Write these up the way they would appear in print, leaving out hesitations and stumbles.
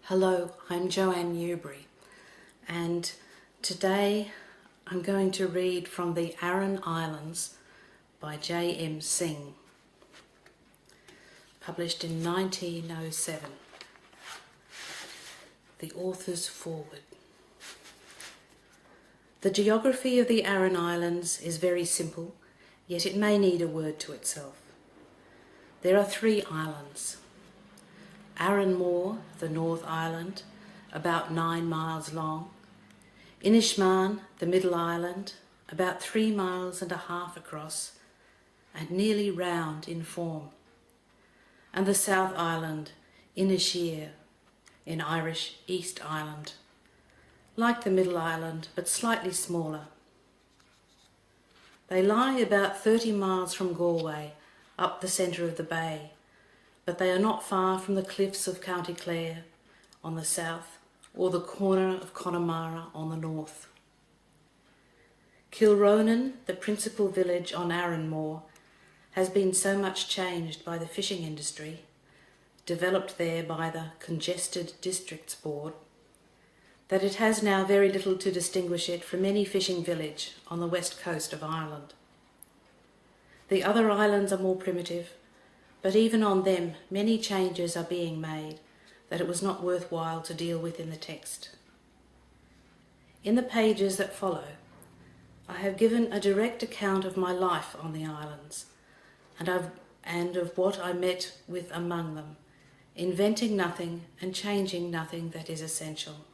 Hello, I'm Joanne Newbury, and today I'm going to read from the Aran Islands by J M Synge, published in 1907. The author's foreword. The geography of the Aran Islands is very simple, yet it may need a word to itself. There are 3 islands. Aran Moor, the North Island, about 9 miles long. Inishmaan, the Middle Island, about 3.5 miles across, and nearly round in form. And the South Island, Inisheer, in Irish East Island, like the Middle Island, but slightly smaller. They lie about 30 miles from Galway, up the centre of the bay, but they are not far from the cliffs of County Clare on the south, or the corner of Connemara on the north. Kilronan, the principal village on Aran Moor, has been so much changed by the fishing industry, developed there by the Congested Districts Board, that it has now very little to distinguish it from any fishing village on the west coast of Ireland. The other islands are more primitive, but even on them many changes are being made that it was not worthwhile to deal with in the text. In the pages that follow, I have given a direct account of my life on the islands and of what I met with among them, inventing nothing and changing nothing that is essential.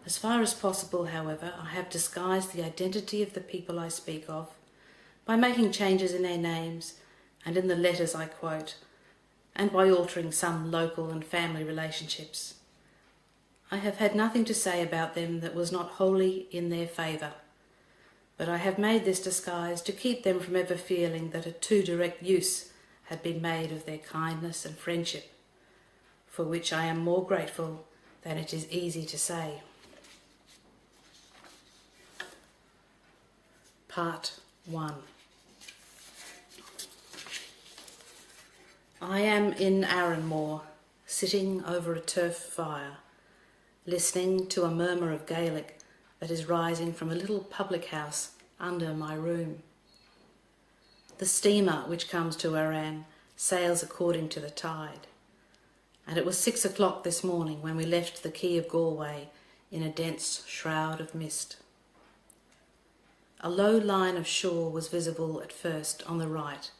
As far as possible, however, I have disguised the identity of the people I speak of by making changes in their names and in the letters I quote, and by altering some local and family relationships. I have had nothing to say about them that was not wholly in their favour, but I have made this disguise to keep them from ever feeling that a too direct use had been made of their kindness and friendship, for which I am more grateful than it is easy to say. Part 1. I am in Aran Moor, sitting over a turf fire, listening to a murmur of Gaelic that is rising from a little public house under my room. The steamer which comes to Aran sails according to the tide, and it was 6 o'clock this morning when we left the quay of Galway in a dense shroud of mist. A low line of shore was visible at first on the right,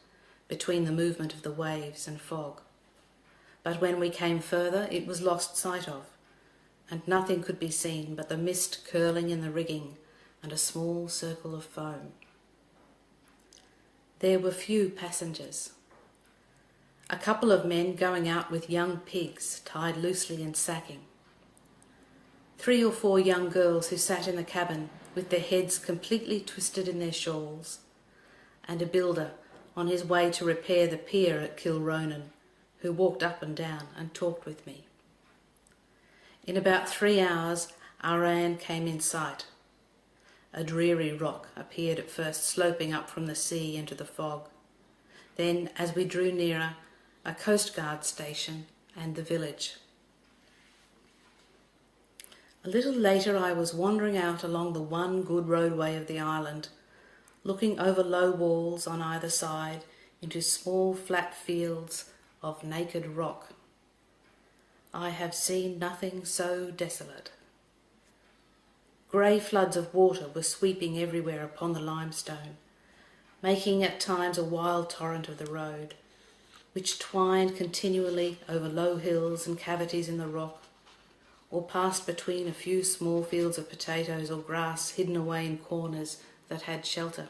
between the movement of the waves and fog. But when we came further, it was lost sight of, and nothing could be seen but the mist curling in the rigging and a small circle of foam. There were few passengers. A couple of men going out with young pigs tied loosely in sacking. 3 or 4 young girls who sat in the cabin with their heads completely twisted in their shawls, and a builder on his way to repair the pier at Kilronan, who walked up and down and talked with me. In about 3 hours, Aran came in sight. A dreary rock appeared at first, sloping up from the sea into the fog. Then, as we drew nearer, a coastguard station and the village. A little later I was wandering out along the one good roadway of the island, looking over low walls on either side into small flat fields of naked rock. I have seen nothing so desolate. Grey floods of water were sweeping everywhere upon the limestone, making at times a wild torrent of the road, which twined continually over low hills and cavities in the rock, or passed between a few small fields of potatoes or grass hidden away in corners that had shelter.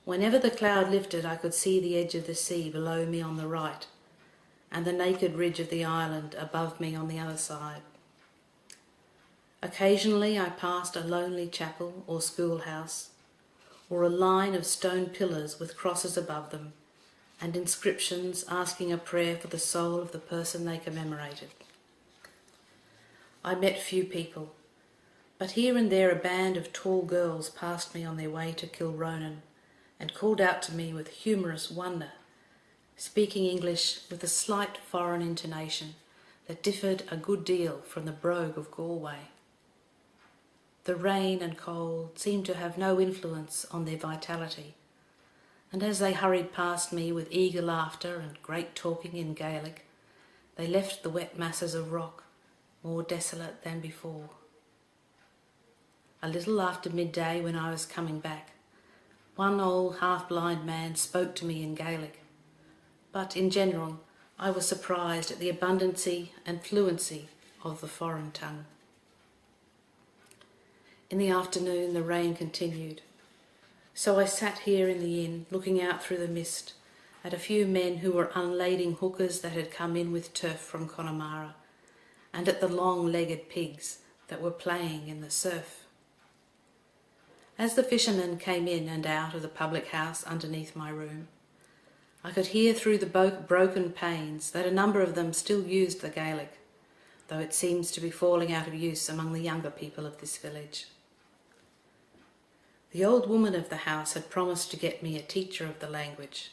Whenever the cloud lifted, I could see the edge of the sea below me on the right, and the naked ridge of the island above me on the other side. Occasionally I passed a lonely chapel or schoolhouse, or a line of stone pillars with crosses above them, and inscriptions asking a prayer for the soul of the person they commemorated. I met few people, but here and there a band of tall girls passed me on their way to Kilronan and called out to me with humorous wonder, speaking English with a slight foreign intonation that differed a good deal from the brogue of Galway. The rain and cold seemed to have no influence on their vitality, and as they hurried past me with eager laughter and great talking in Gaelic, they left the wet masses of rock more desolate than before. A little after midday, when I was coming back, one old half-blind man spoke to me in Gaelic, but in general I was surprised at the abundancy and fluency of the foreign tongue. In the afternoon the rain continued, so I sat here in the inn looking out through the mist at a few men who were unlading hookers that had come in with turf from Connemara, and at the long-legged pigs that were playing in the surf. As the fishermen came in and out of the public house underneath my room, I could hear through the broken panes that a number of them still used the Gaelic, though it seems to be falling out of use among the younger people of this village. The old woman of the house had promised to get me a teacher of the language,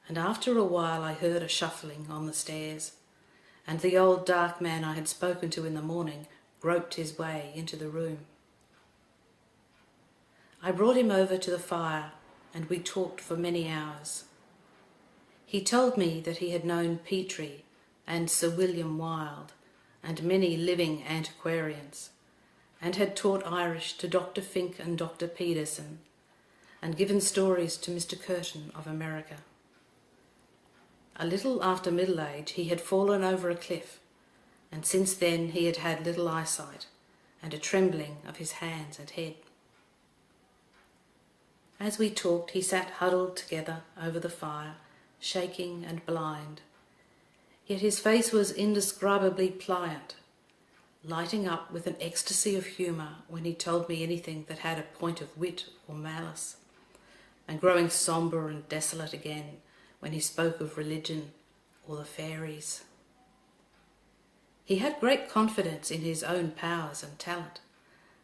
and after a while I heard a shuffling on the stairs, and the old dark man I had spoken to in the morning groped his way into the room. I brought him over to the fire, and we talked for many hours. He told me that he had known Petrie and Sir William Wilde and many living antiquarians, and had taught Irish to Dr. Fink and Dr. Pedersen, and given stories to Mr. Curtin of America. A little after middle age he had fallen over a cliff, and since then he had had little eyesight and a trembling of his hands and head. As we talked, he sat huddled together over the fire, shaking and blind, yet his face was indescribably pliant, lighting up with an ecstasy of humour when he told me anything that had a point of wit or malice, and growing sombre and desolate again when he spoke of religion or the faeries. He had great confidence in his own powers and talent,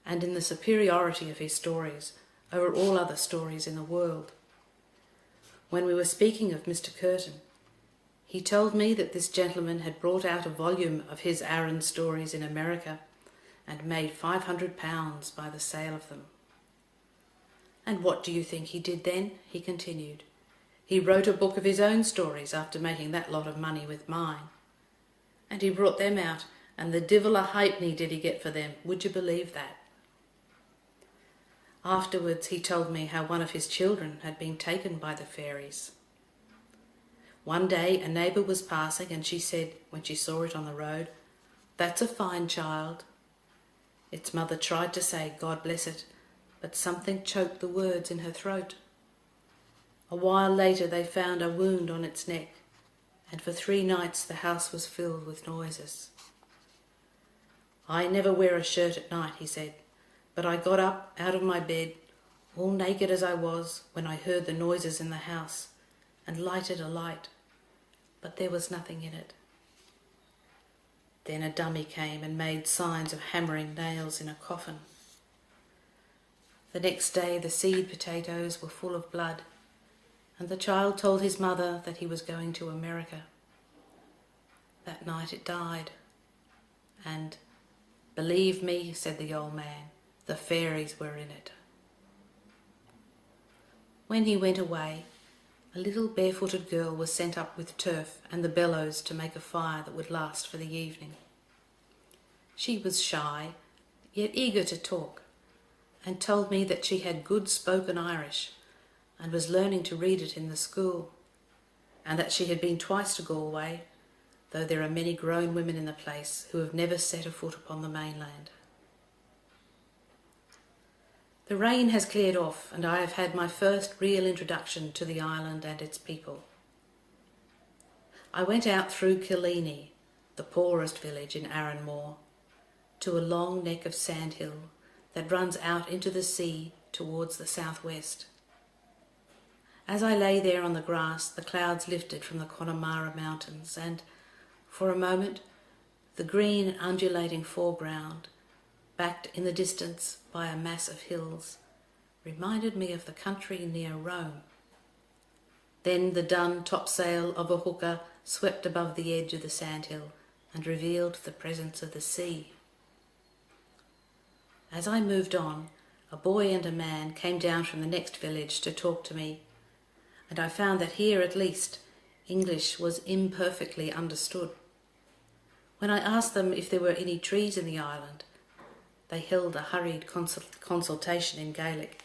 and in the superiority of his stories over all other stories in the world. When we were speaking of Mr. Curtin, he told me that this gentleman had brought out a volume of his Aran stories in America and made £500 by the sale of them. "And what do you think he did then?" he continued. "He wrote a book of his own stories after making that lot of money with mine. And he brought them out, and the divil a halfpenny did he get for them. Would you believe that?" Afterwards he told me how one of his children had been taken by the faeries. One day a neighbour was passing, and she said, when she saw it on the road, "That's a fine child." Its mother tried to say, "God bless it," but something choked the words in her throat. A while later they found a wound on its neck, and for 3 nights the house was filled with noises. "I never wear a shirt at night," he said, "but I got up out of my bed, all naked as I was, when I heard the noises in the house, and lighted a light, but there was nothing in it." Then a dummy came and made signs of hammering nails in a coffin. The next day the seed potatoes were full of blood, and the child told his mother that he was going to America. That night it died, and, "Believe me," said the old man, "the fairies were in it." When he went away, a little barefooted girl was sent up with turf and the bellows to make a fire that would last for the evening. She was shy, yet eager to talk, and told me that she had good spoken Irish and was learning to read it in the school, and that she had been twice to Galway, though there are many grown women in the place who have never set a foot upon the mainland. The rain has cleared off, and I have had my first real introduction to the island and its people. I went out through Killeen, the poorest village in Aran to a long neck of sandhill that runs out into the sea towards the southwest. As I lay there on the grass, the clouds lifted from the Connemara mountains, and, for a moment, the green and undulating foreground, backed in the distance by a mass of hills, reminded me of the country near Rome. Then the dun topsail of a hooker swept above the edge of the sandhill, and revealed the presence of the sea. As I moved on, a boy and a man came down from the next village to talk to me, and I found that here at least English was imperfectly understood. When I asked them if there were any trees in the island, they held a hurried consultation in Gaelic,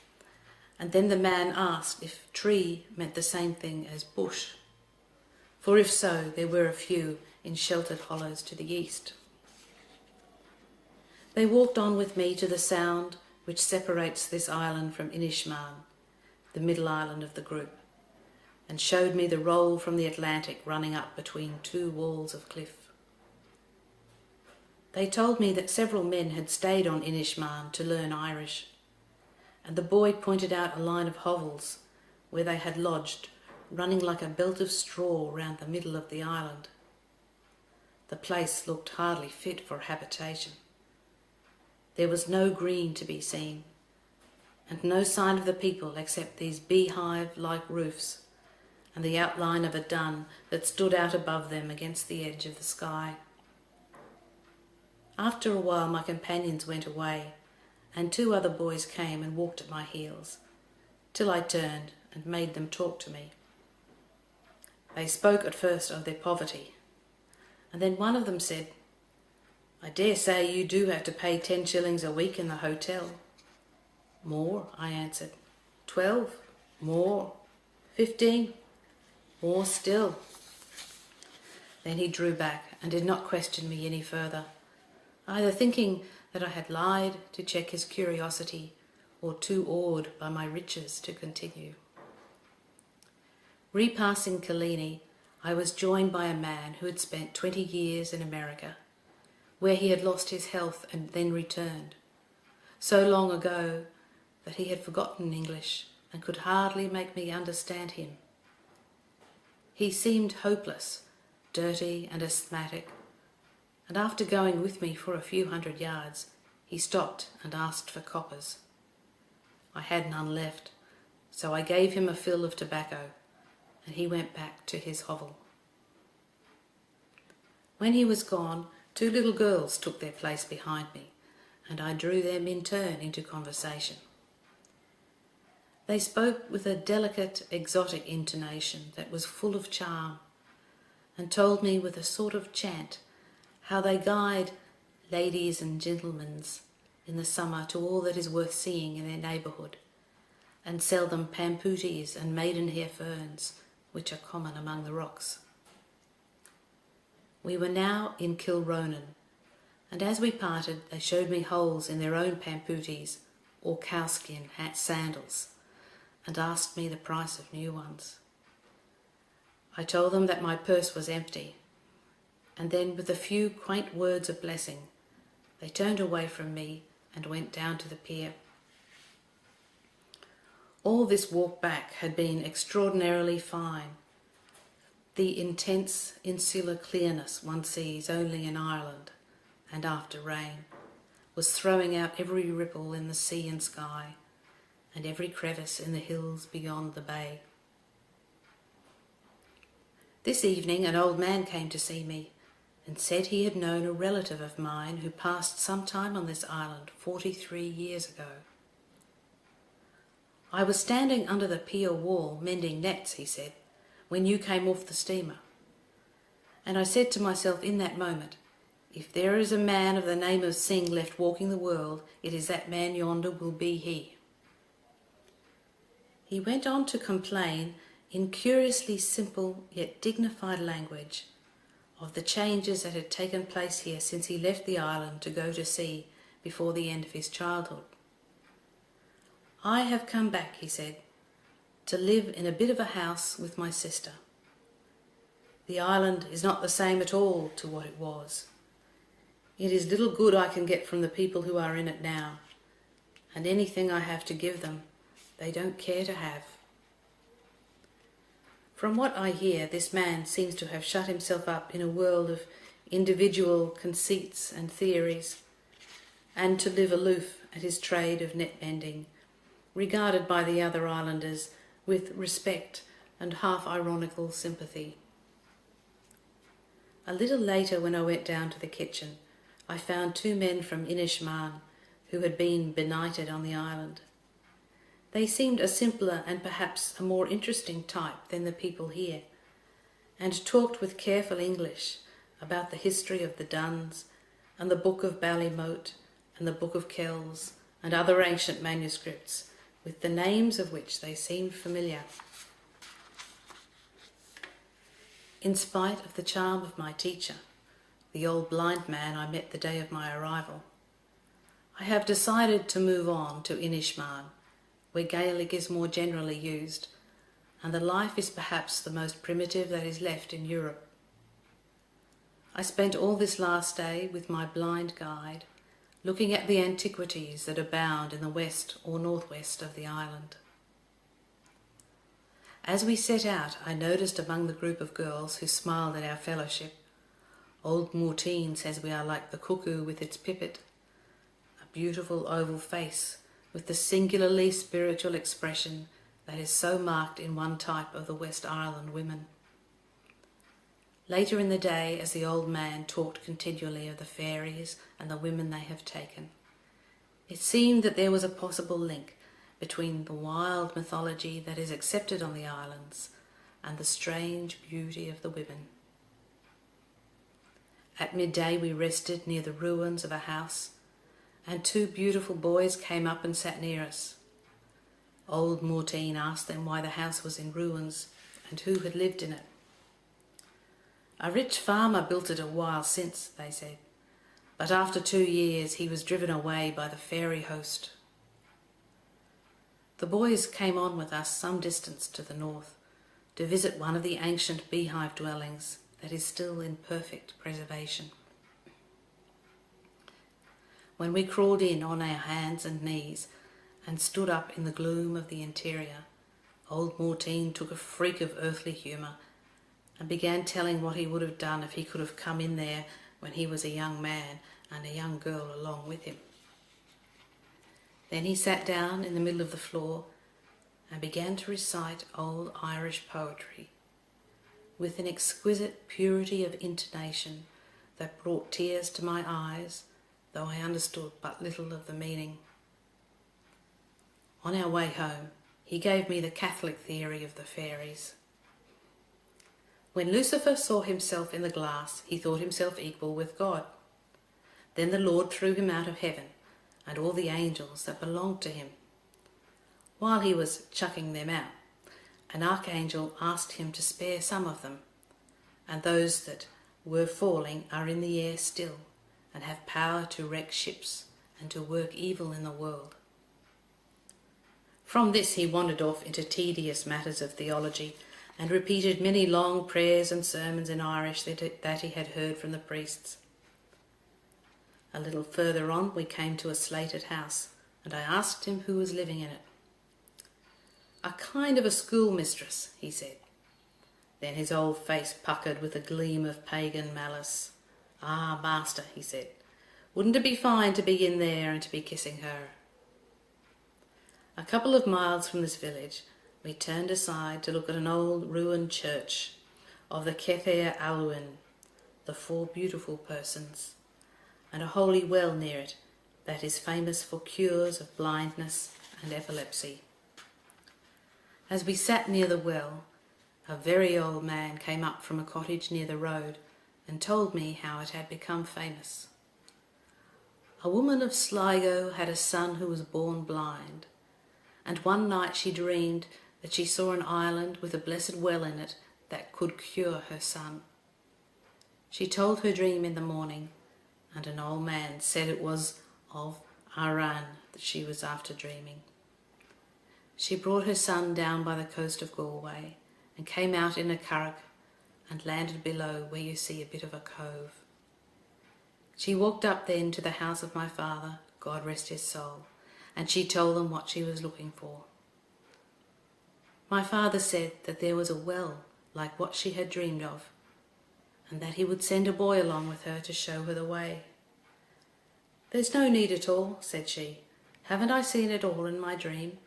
and then the man asked if tree meant the same thing as bush, for if so, there were a few in sheltered hollows to the east. They walked on with me to the sound which separates this island from Inishmaan, the middle island of the group, and showed me the roll from the Atlantic running up between two walls of cliff. They told me that several men had stayed on Inishmaan to learn Irish, and the boy pointed out a line of hovels where they had lodged, running like a belt of straw round the middle of the island. The place looked hardly fit for habitation. There was no green to be seen, and no sign of the people except these beehive-like roofs and the outline of a dun that stood out above them against the edge of the sky. After a while my companions went away, and two other boys came and walked at my heels, till I turned and made them talk to me. They spoke at first of their poverty, and then one of them said, "I dare say you do have to pay 10 shillings a week in the hotel." "More," I answered. 12, more, 15, more still. Then he drew back and did not question me any further, either thinking that I had lied to check his curiosity or too awed by my riches to continue. Repassing Kalini, I was joined by a man who had spent 20 years in America, where he had lost his health and then returned, so long ago that he had forgotten English and could hardly make me understand him. He seemed hopeless, dirty and asthmatic, and after going with me for a few hundred yards, he stopped and asked for coppers. I had none left, so I gave him a fill of tobacco, and he went back to his hovel. When he was gone, 2 little girls took their place behind me, and I drew them in turn into conversation. They spoke with a delicate, exotic intonation that was full of charm, and told me with a sort of chant how they guide ladies and gentlemen in the summer to all that is worth seeing in their neighbourhood, and sell them pampooties and maidenhair ferns, which are common among the rocks. We were now in Kilronan, and as we parted they showed me holes in their own pampooties or cowskin sandals, and asked me the price of new ones. I told them that my purse was empty, and then with a few quaint words of blessing, they turned away from me and went down to the pier. All this walk back had been extraordinarily fine. The intense insular clearness one sees only in Ireland, and after rain, was throwing out every ripple in the sea and sky, and every crevice in the hills beyond the bay. This evening an old man came to see me, and said he had known a relative of mine who passed some time on this island 43 years ago. "I was standing under the pier wall mending nets," he said, "when you came off the steamer. And I said to myself in that moment, if there is a man of the name of Synge left walking the world, it is that man yonder will be he." He went on to complain in curiously simple yet dignified language of the changes that had taken place here since he left the island to go to sea before the end of his childhood. "I have come back," he said, "to live in a bit of a house with my sister. The island is not the same at all to what it was. It is little good I can get from the people who are in it now, and anything I have to give them, they don't care to have." From what I hear, this man seems to have shut himself up in a world of individual conceits and theories, and to live aloof at his trade of net mending, regarded by the other islanders with respect and half-ironical sympathy. A little later, when I went down to the kitchen, I found 2 men from Inishmaan who had been benighted on the island. They seemed a simpler and perhaps a more interesting type than the people here, and talked with careful English about the history of the Duns and the Book of Ballymote and the Book of Kells and other ancient manuscripts, with the names of which they seemed familiar. In spite of the charm of my teacher, the old blind man I met the day of my arrival, I have decided to move on to Inishmaan, where Gaelic is more generally used, and the life is perhaps the most primitive that is left in Europe. I spent all this last day with my blind guide, looking at the antiquities that abound in the west or northwest of the island. As we set out, I noticed among the group of girls who smiled at our fellowship, old Mortine says we are like the cuckoo with its pipit, a beautiful oval face with the singularly spiritual expression that is so marked in one type of the West Ireland women. Later in the day, as the old man talked continually of the faeries and the women they have taken, it seemed that there was a possible link between the wild mythology that is accepted on the islands and the strange beauty of the women. At midday we rested near the ruins of a house, and 2 beautiful boys came up and sat near us. Old Mortine asked them why the house was in ruins and who had lived in it. A rich farmer built it a while since, they said, but after 2 years he was driven away by the fairy host. The boys came on with us some distance to the north to visit one of the ancient beehive dwellings that is still in perfect preservation. When we crawled in on our hands and knees and stood up in the gloom of the interior, old Mortine took a freak of earthly humour and began telling what he would have done if he could have come in there when he was a young man and a young girl along with him. Then he sat down in the middle of the floor and began to recite old Irish poetry with an exquisite purity of intonation that brought tears to my eyes, though I understood but little of the meaning. On our way home, he gave me the Catholic theory of the fairies. When Lucifer saw himself in the glass, he thought himself equal with God. Then the Lord threw him out of heaven and all the angels that belonged to him. While he was chucking them out, an archangel asked him to spare some of them, and those that were falling are in the air still and have power to wreck ships and to work evil in the world. From this he wandered off into tedious matters of theology and repeated many long prayers and sermons in Irish that he had heard from the priests. A little further on we came to a slated house, and I asked him who was living in it. A kind of a schoolmistress, he said. Then his old face puckered with a gleam of pagan malice. Ah, master, he said, wouldn't it be fine to be in there and to be kissing her? A couple of miles from this village, we turned aside to look at an old ruined church of the Cethair Alwyn, the 4 beautiful persons, and a holy well near it that is famous for cures of blindness and epilepsy. As we sat near the well, a very old man came up from a cottage near the road and told me how it had become famous. A woman of Sligo had a son who was born blind, and one night she dreamed that she saw an island with a blessed well in it that could cure her son. She told her dream in the morning, and an old man said it was of Aran that she was after dreaming. She brought her son down by the coast of Galway and came out in a curragh and landed below where you see a bit of a cove. She walked up then to the house of my father, God rest his soul, and she told them what she was looking for. My father said that there was a well like what she had dreamed of, and that he would send a boy along with her to show her the way. There's no need at all, said she. Haven't I seen it all in my dream?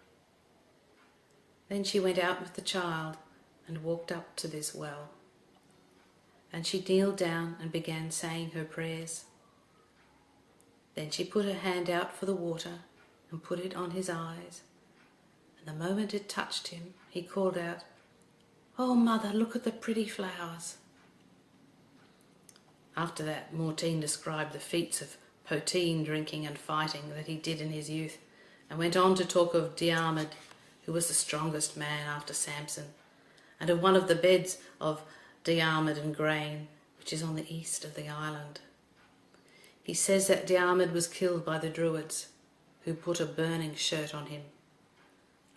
Then she went out with the child and walked up to this well. and she kneeled down and began saying her prayers. Then she put her hand out for the water and put it on his eyes, and the moment it touched him, he called out, "Oh, Mother, look at the pretty flowers." After that, Mortine described the feats of poteen drinking and fighting that he did in his youth, and went on to talk of Diarmid, who was the strongest man after Samson, and of one of the beds of Diarmid and Grain, which is on the east of the island. He says that Diarmid was killed by the Druids, who put a burning shirt on him,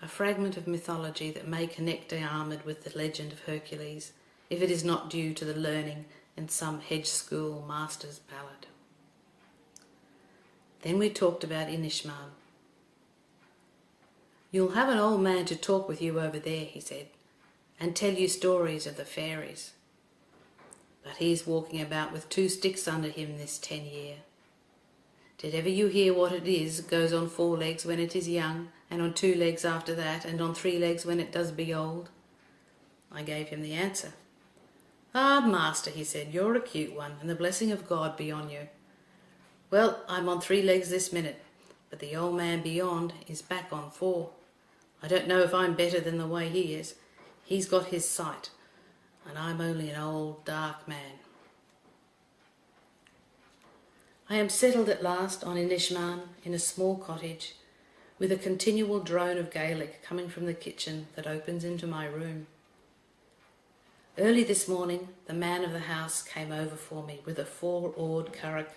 a fragment of mythology that may connect Diarmid with the legend of Hercules, if it is not due to the learning in some hedge school master's ballad. Then we talked about Inishmaan. "You'll have an old man to talk with you over there," he said, "and tell you stories of the faeries. But he's walking about with 2 sticks under him this 10 year. Did ever you hear what it is goes on 4 legs when it is young, and on 2 legs after that, and on 3 legs when it does be old?" I gave him the answer. "Ah, master," he said, "you're a cute one, and the blessing of God be on you. Well, I'm on 3 legs this minute, but the old man beyond is back on 4. I don't know if I'm better than the way he is. He's got his sight, and I'm only an old dark man." I am settled at last on Inishmaan in a small cottage, with a continual drone of Gaelic coming from the kitchen that opens into my room. Early this morning, the man of the house came over for me with a 4-oared curragh,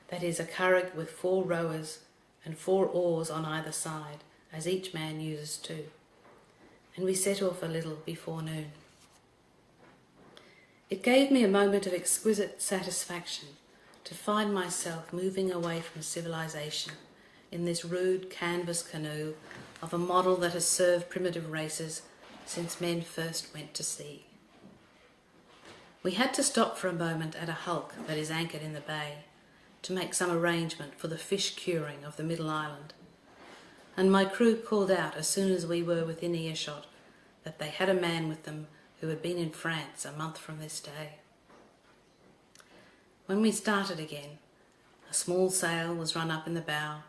that is, a curragh with 4 rowers and 4 oars on either side, as each man uses 2, and we set off a little before noon. It gave me a moment of exquisite satisfaction to find myself moving away from civilization in this rude canvas canoe of a model that has served primitive races since men first went to sea. We had to stop for a moment at a hulk that is anchored in the bay to make some arrangement for the fish curing of the middle island, and my crew called out as soon as we were within earshot that they had a man with them who had been in France a month from this day. When we started again, a small sail was run up in the bow,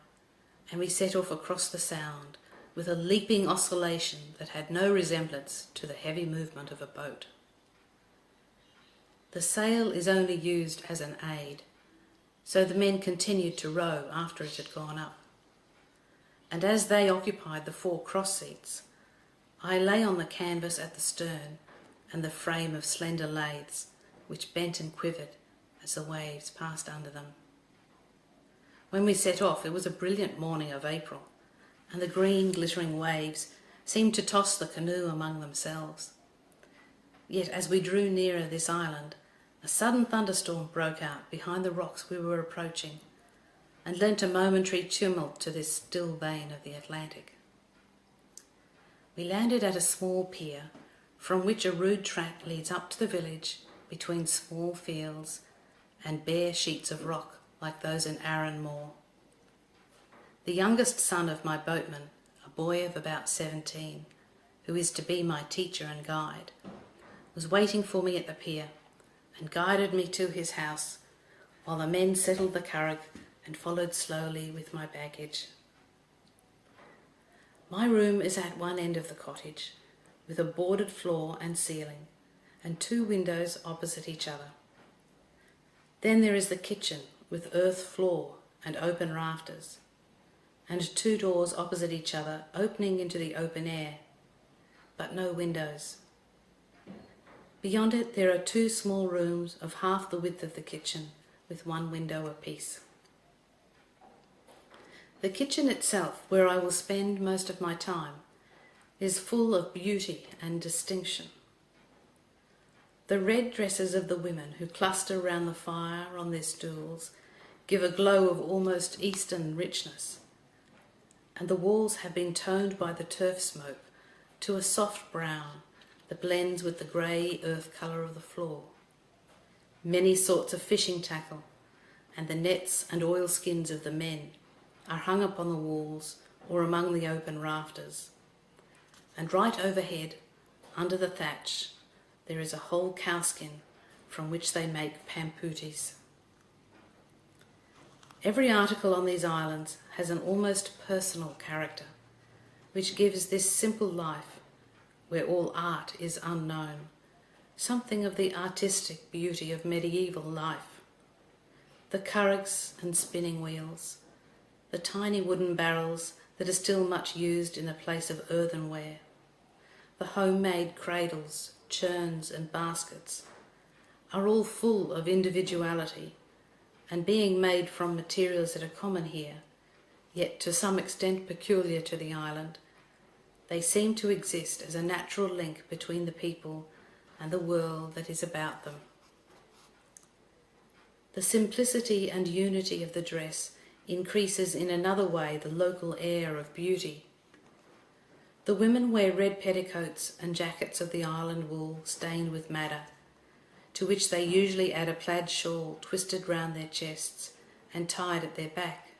and we set off across the sound with a leaping oscillation that had no resemblance to the heavy movement of a boat. The sail is only used as an aid, so the men continued to row after it had gone up, and as they occupied the 4 cross seats, I lay on the canvas at the stern and the frame of slender lathes which bent and quivered as the waves passed under them. When we set off, it was a brilliant morning of April, and the green glittering waves seemed to toss the canoe among themselves. Yet as we drew nearer this island, a sudden thunderstorm broke out behind the rocks we were approaching, and lent a momentary tumult to this still vein of the Atlantic. We landed at a small pier, from which a rude track leads up to the village between small fields and bare sheets of rock like those in Aran. The youngest son of my boatman, a boy of about 17, who is to be my teacher and guide, was waiting for me at the pier and guided me to his house, while the men settled the curragh and followed slowly with my baggage. My room is at one end of the cottage, with a boarded floor and ceiling, and 2 windows opposite each other. Then there is the kitchen with earth floor and open rafters, and 2 doors opposite each other opening into the open air, but no windows. Beyond it there are 2 small rooms of half the width of the kitchen, with 1 window apiece. The kitchen itself, where I will spend most of my time, is full of beauty and distinction. The red dresses of the women who cluster round the fire on their stools give a glow of almost Eastern richness, and the walls have been toned by the turf smoke to a soft brown that blends with the grey earth colour of the floor. Many sorts of fishing tackle and the nets and oilskins of the men are hung up on the walls or among the open rafters, and right overhead, under the thatch, there is a whole cowskin from which they make pamputis. Every article on these islands has an almost personal character, which gives this simple life, where all art is unknown, something of the artistic beauty of medieval life. The curraghs and spinning wheels, the tiny wooden barrels that are still much used in the place of earthenware, the homemade cradles, churns and baskets, are all full of individuality, and being made from materials that are common here, yet to some extent peculiar to the island, they seem to exist as a natural link between the people and the world that is about them. The simplicity and unity of the dress increases in another way the local air of beauty. The women wear red petticoats and jackets of the island wool stained with madder, to which they usually add a plaid shawl twisted round their chests and tied at their back.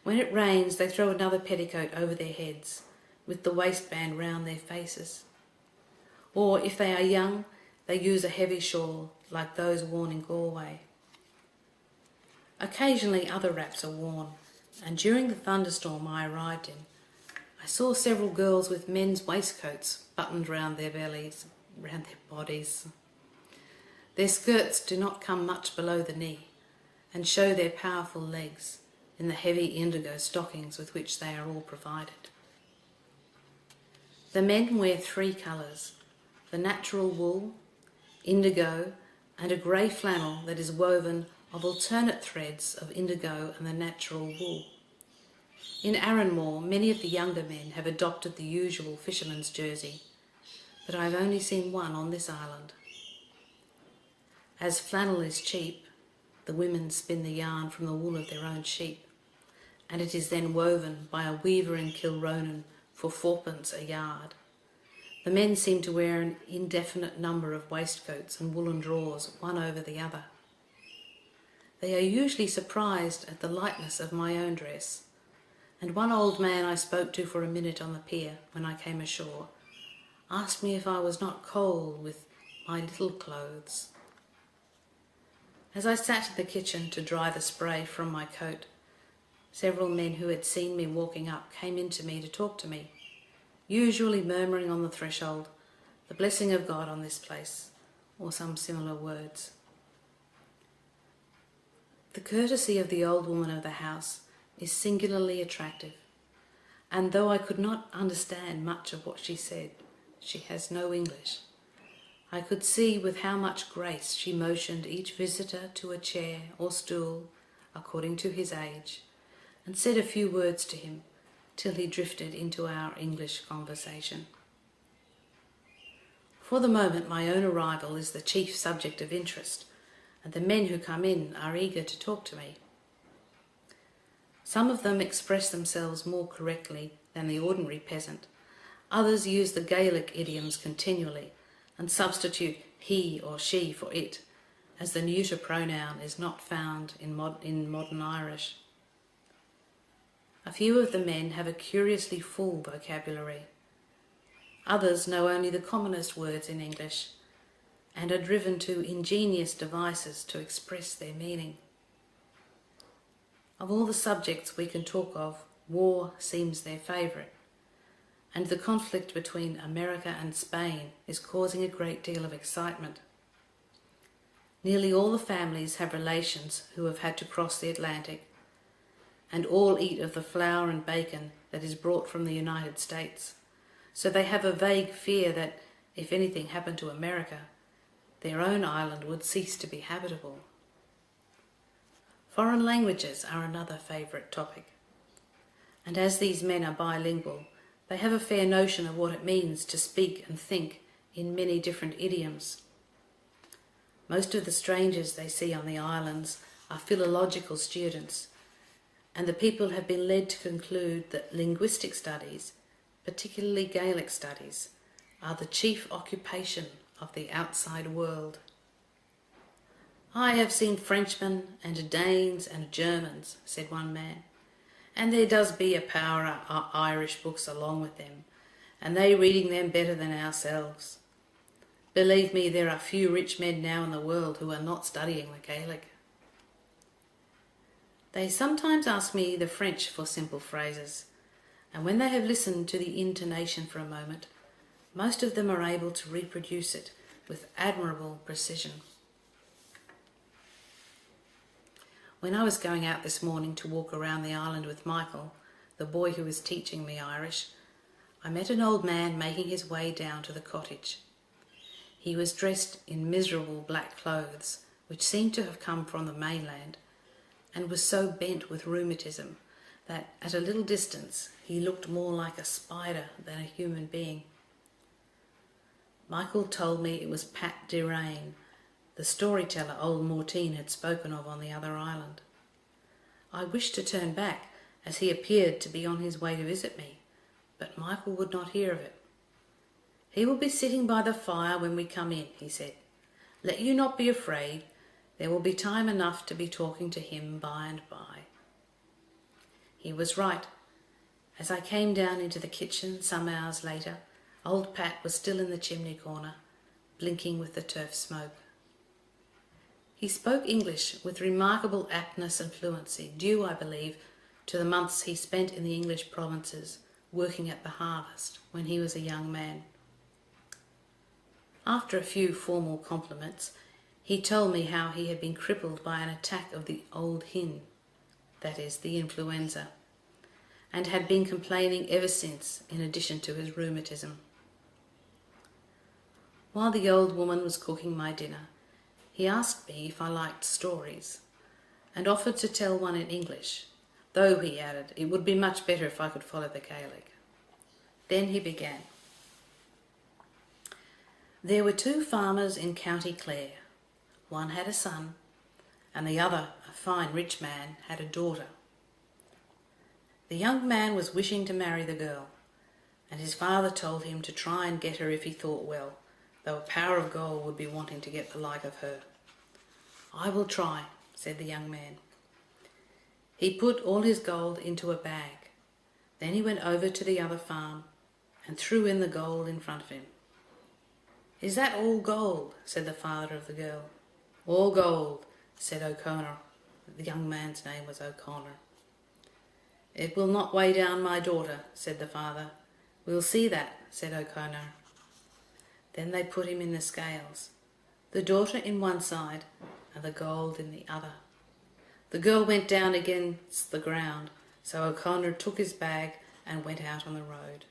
When it rains, they throw another petticoat over their heads, with the waistband round their faces. Or, if they are young, they use a heavy shawl like those worn in Galway. Occasionally other wraps are worn, and during the thunderstorm I arrived in, I saw several girls with men's waistcoats buttoned round their bellies, round their bodies. Their skirts do not come much below the knee and show their powerful legs in the heavy indigo stockings with which they are all provided. The men wear 3 colours: the natural wool, indigo, and a grey flannel that is woven of alternate threads of indigo and the natural wool. In Aran, many of the younger men have adopted the usual fisherman's jersey, but I have only seen one on this island. As flannel is cheap, the women spin the yarn from the wool of their own sheep, and it is then woven by a weaver in Kilronan for 4pence a yard. The men seem to wear an indefinite number of waistcoats and woolen drawers, one over the other. They are usually surprised at the lightness of my own dress, and one old man I spoke to for a minute on the pier when I came ashore asked me if I was not cold with my little clothes. As I sat in the kitchen to dry the spray from my coat, several men who had seen me walking up came in to me to talk to me, usually murmuring on the threshold, "The blessing of God on this place," or some similar words. The courtesy of the old woman of the house is singularly attractive, and though I could not understand much of what she said, she has no English, I could see with how much grace she motioned each visitor to a chair or stool according to his age, and said a few words to him till he drifted into our English conversation. For the moment my own arrival is the chief subject of interest, and the men who come in are eager to talk to me. Some of them express themselves more correctly than the ordinary peasant. Others use the Gaelic idioms continually and substitute he or she for it, as the neuter pronoun is not found in modern Irish. A few of the men have a curiously full vocabulary. Others know only the commonest words in English and are driven to ingenious devices to express their meaning. Of all the subjects we can talk of, war seems their favourite, and the conflict between America and Spain is causing a great deal of excitement. Nearly all the families have relations who have had to cross the Atlantic, and all eat of the flour and bacon that is brought from the United States, so they have a vague fear that, if anything happened to America, their own island would cease to be habitable. Foreign languages are another favourite topic, and as these men are bilingual, they have a fair notion of what it means to speak and think in many different idioms. Most of the strangers they see on the islands are philological students, and the people have been led to conclude that linguistic studies, particularly Gaelic studies, are the chief occupation of the outside world. "I have seen Frenchmen and Danes and Germans," said one man, "and there does be a power of Irish books along with them, and they reading them better than ourselves. Believe me, there are few rich men now in the world who are not studying the Gaelic. They sometimes ask me the French for simple phrases, and when they have listened to the intonation for a moment, most of them are able to reproduce it with admirable precision. When I was going out this morning to walk around the island with Michael, the boy who was teaching me Irish, I met an old man making his way down to the cottage. He was dressed in miserable black clothes, which seemed to have come from the mainland, and was so bent with rheumatism that at a little distance he looked more like a spider than a human being. Michael told me it was Pat Derain, the storyteller old Mortine had spoken of on the other island. I wished to turn back, as he appeared to be on his way to visit me, but Michael would not hear of it. He will be sitting by the fire when we come in, he said. Let you not be afraid. There will be time enough to be talking to him by and by. He was right. As I came down into the kitchen some hours later, old Pat was still in the chimney corner, blinking with the turf smoke. He spoke English with remarkable aptness and fluency, due, I believe, to the months he spent in the English provinces working at the harvest when he was a young man. After a few formal compliments, he told me how he had been crippled by an attack of the old hin, that is, the influenza, and had been complaining ever since, in addition to his rheumatism. While the old woman was cooking my dinner, he asked me if I liked stories, and offered to tell one in English, though, he added, it would be much better if I could follow the Gaelic. Then he began. There were two farmers in County Clare. One had a son, and the other, a fine rich man, had a daughter. The young man was wishing to marry the girl, and his father told him to try and get her if he thought well, though a power of gold would be wanting to get the like of her. I will try, said the young man. He put all his gold into a bag. Then he went over to the other farm and threw in the gold in front of him. Is that all gold? Said the father of the girl. All gold, said O'Connor. The young man's name was O'Connor. It will not weigh down my daughter, said the father. We'll see that, said O'Connor. Then they put him in the scales, the daughter in one side and the gold in the other. The girl went down against the ground, so O'Connor took his bag and went out on the road.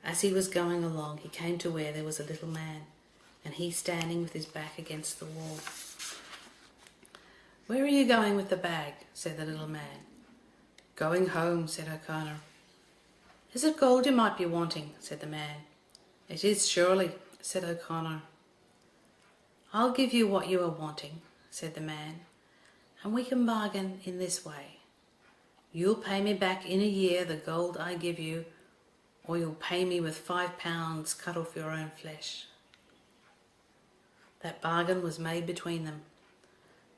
As he was going along, he came to where there was a little man, and he standing with his back against the wall. Where are you going with the bag? Said the little man. Going home, said O'Connor. Is it gold you might be wanting? Said the man. It is surely, said O'Connor. I'll give you what you are wanting, said the man, and we can bargain in this way. You'll pay me back in a year the gold I give you, or you'll pay me with 5 pounds cut off your own flesh. That bargain was made between them.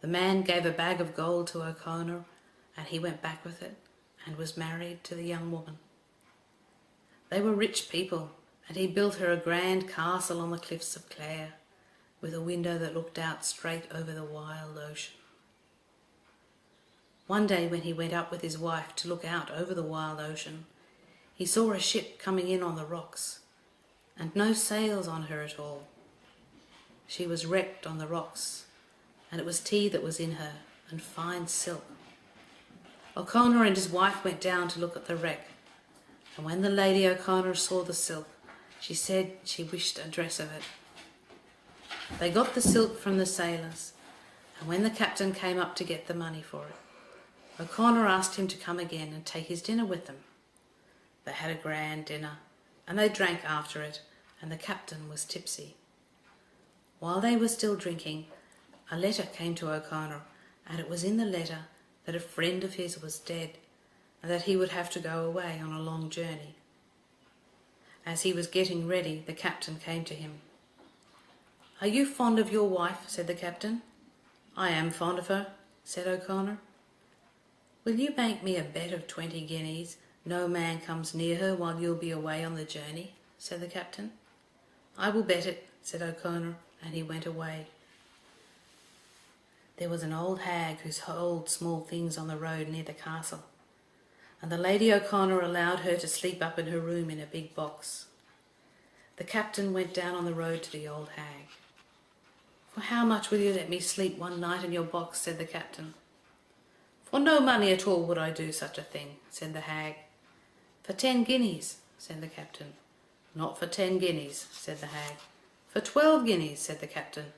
The man gave a bag of gold to O'Connor, and he went back with it and was married to the young woman. They were rich people, and he built her a grand castle on the cliffs of Clare, with a window that looked out straight over the wild ocean. One day when he went up with his wife to look out over the wild ocean, he saw a ship coming in on the rocks, and no sails on her at all. She was wrecked on the rocks, and it was tea that was in her, and fine silk. O'Connor and his wife went down to look at the wreck, and when the Lady O'Connor saw the silk, she said she wished a dress of it. They got the silk from the sailors, and when the captain came up to get the money for it, O'Connor asked him to come again and take his dinner with them. They had a grand dinner, and they drank after it, and the captain was tipsy. While they were still drinking, a letter came to O'Connor, and it was in the letter that a friend of his was dead, and that he would have to go away on a long journey. As he was getting ready, the captain came to him. Are you fond of your wife? Said the captain. I am fond of her, said O'Connor. Will you make me a bet of 20 guineas no man comes near her while you'll be away on the journey? Said the captain. I will bet it, said O'Connor, and he went away. There was an old hag who sold small things on the road near the castle, and the Lady O'Connor allowed her to sleep up in her room in a big box. The captain went down on the road to the old hag. "For how much will you let me sleep one night in your box?" said the captain. "For no money at all would I do such a thing," said the hag. "For 10 guineas, said the captain. "Not for 10 guineas, said the hag. "For 12 guineas, said the captain.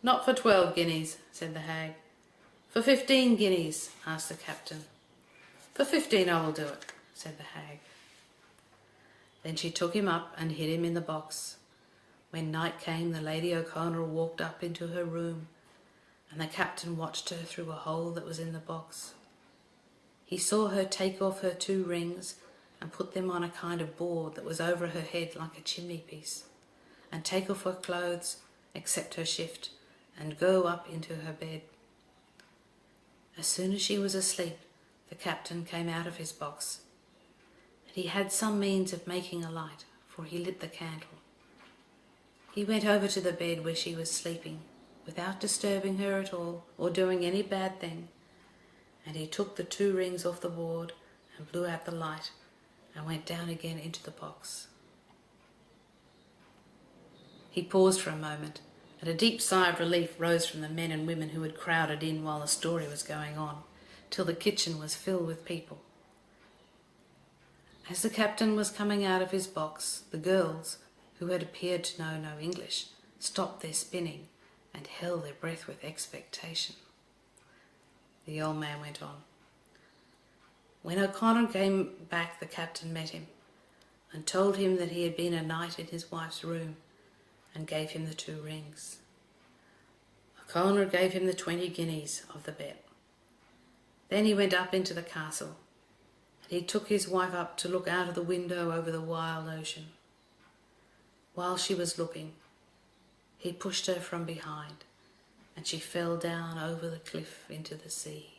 "Not for 12 guineas, said the hag. "For 15 guineas, asked the captain. "For 15 I will do it," said the hag. Then she took him up and hid him in the box. When night came, the Lady O'Connor walked up into her room, and the captain watched her through a hole that was in the box. He saw her take off her 2 rings and put them on a kind of board that was over her head like a chimney piece, and take off her clothes, except her shift, and go up into her bed. As soon as she was asleep, the captain came out of his box, and he had some means of making a light, for he lit the candle. He went over to the bed where she was sleeping, without disturbing her at all or doing any bad thing, and he took the 2 rings off the board and blew out the light and went down again into the box. He paused for a moment, and a deep sigh of relief rose from the men and women who had crowded in while the story was going on, till the kitchen was filled with people. As the captain was coming out of his box, the girls, who had appeared to know no English, stopped their spinning and held their breath with expectation. The old man went on. When O'Connor came back, the captain met him and told him that he had been a night in his wife's room, and gave him the 2 rings. O'Connor gave him the 20 guineas of the bet. Then he went up into the castle, and he took his wife up to look out of the window over the wild ocean. While she was looking, he pushed her from behind, and she fell down over the cliff into the sea.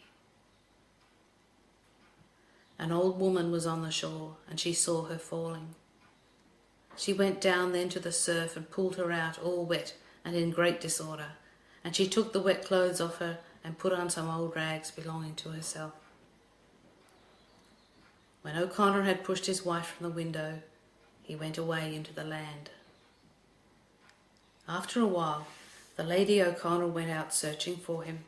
An old woman was on the shore, and she saw her falling. She went down then to the surf and pulled her out all wet and in great disorder, and she took the wet clothes off her and put on some old rags belonging to herself. When O'Connor had pushed his wife from the window, he went away into the land. After a while, the Lady O'Connor went out searching for him,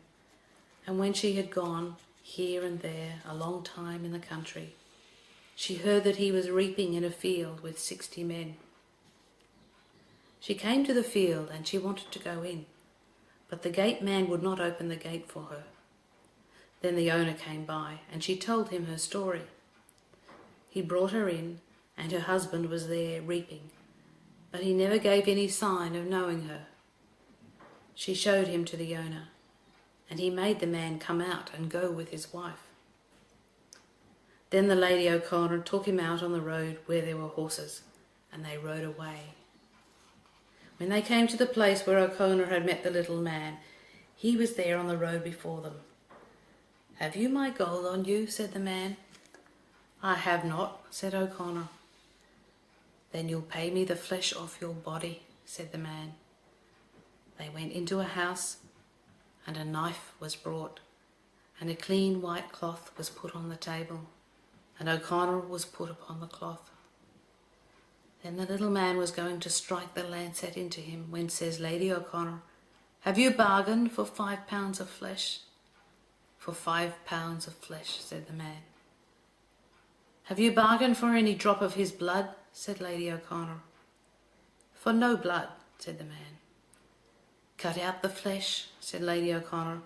and when she had gone here and there a long time in the country, she heard that he was reaping in a field with 60 men. She came to the field and she wanted to go in, but the gate man would not open the gate for her. Then the owner came by and she told him her story. He brought her in, and her husband was there reaping, but he never gave any sign of knowing her. She showed him to the owner, and he made the man come out and go with his wife. Then the Lady O'Connor took him out on the road where there were horses, and they rode away. When they came to the place where O'Connor had met the little man, he was there on the road before them. "Have you my gold on you?" said the man. "I have not," said O'Connor. "Then you'll pay me the flesh off your body," said the man. They went into a house, and a knife was brought, and a clean white cloth was put on the table, and O'Connor was put upon the cloth. Then the little man was going to strike the lancet into him, when says Lady O'Connor, "Have you bargained for 5 pounds of flesh?" "For 5 pounds of flesh," said the man. "Have you bargained for any drop of his blood?" said Lady O'Connor. "For no blood," said the man. "Cut out the flesh," said Lady O'Connor,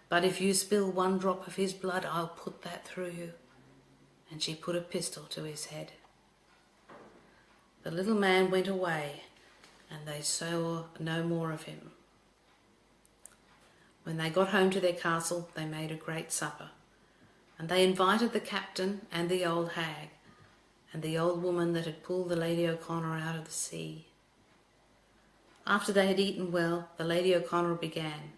"but if you spill 1 drop of his blood, I'll put that through you." And she put a pistol to his head. The little man went away, and they saw no more of him. When they got home to their castle, they made a great supper, and they invited the captain and the old hag, and the old woman that had pulled the Lady O'Connor out of the sea. After they had eaten well, the Lady O'Connor began,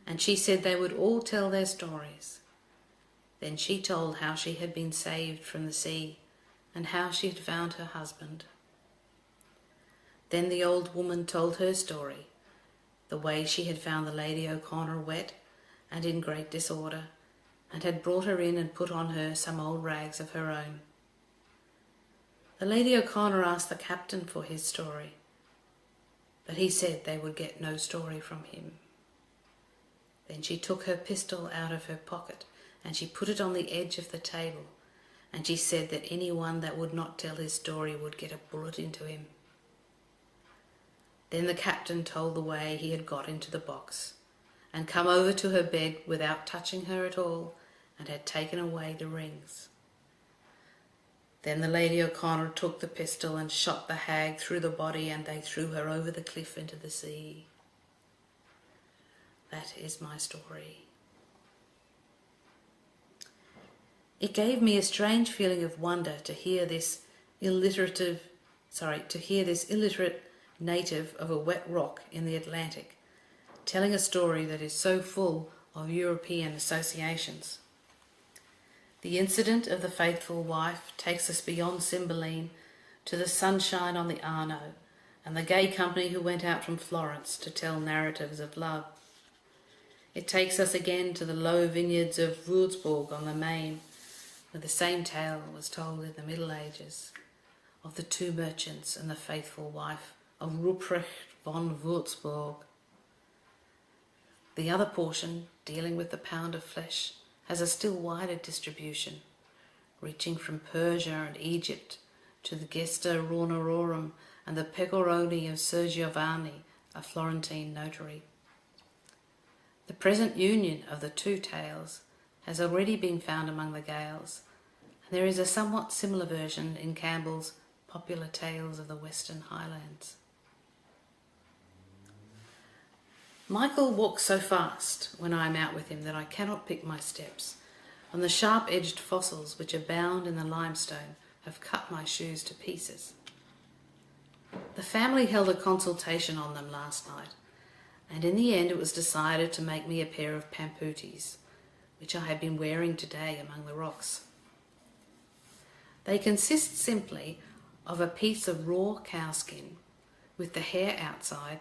and she said they would all tell their stories. Then she told how she had been saved from the sea, and how she had found her husband. Then the old woman told her story, the way she had found the Lady O'Connor wet and in great disorder, and had brought her in and put on her some old rags of her own. The Lady O'Connor asked the captain for his story, but he said they would get no story from him. Then she took her pistol out of her pocket and she put it on the edge of the table, and she said that anyone that would not tell his story would get a bullet into him. Then the captain told the way he had got into the box and come over to her bed without touching her at all, and had taken away the rings. Then the Lady O'Connor took the pistol and shot the hag through the body, and they threw her over the cliff into the sea. That is my story. It gave me a strange feeling of wonder to hear this illiterate native of a wet rock in the Atlantic telling a story that is so full of European associations. The incident of the faithful wife takes us beyond Cymbeline to the sunshine on the Arno and the gay company who went out from Florence to tell narratives of love. It takes us again to the low vineyards of Würzburg on the Main, where the same tale was told in the Middle Ages, of the two merchants and the faithful wife of Ruprecht von Würzburg. The other portion, dealing with the pound of flesh, has a still wider distribution, reaching from Persia and Egypt to the Gesta Ronarorum and the Pecoroni of Ser Giovanni, a Florentine notary. The present union of the two tales has already been found among the Gaels, and there is a somewhat similar version in Campbell's Popular Tales of the Western Highlands. Michael walks so fast when I am out with him that I cannot pick my steps, and the sharp-edged fossils which abound in the limestone have cut my shoes to pieces. The family held a consultation on them last night, and in the end it was decided to make me a pair of pampooties, which I have been wearing today among the rocks. They consist simply of a piece of raw cowskin with the hair outside,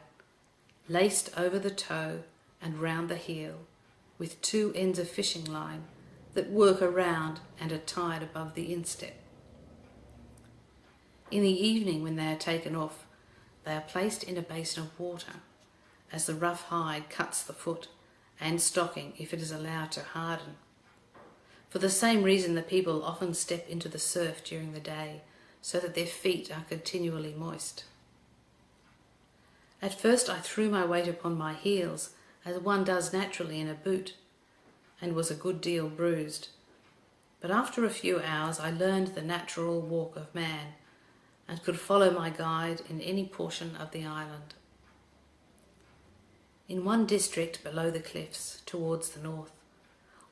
laced over the toe and round the heel with two ends of fishing line that work around and are tied above the instep. In the evening, when they are taken off, they are placed in a basin of water, as the rough hide cuts the foot and stocking if it is allowed to harden. For the same reason the people often step into the surf during the day, so that their feet are continually moist. At first I threw my weight upon my heels, as one does naturally in a boot, and was a good deal bruised. But after a few hours I learned the natural walk of man, and could follow my guide in any portion of the island. In one district below the cliffs, towards the north,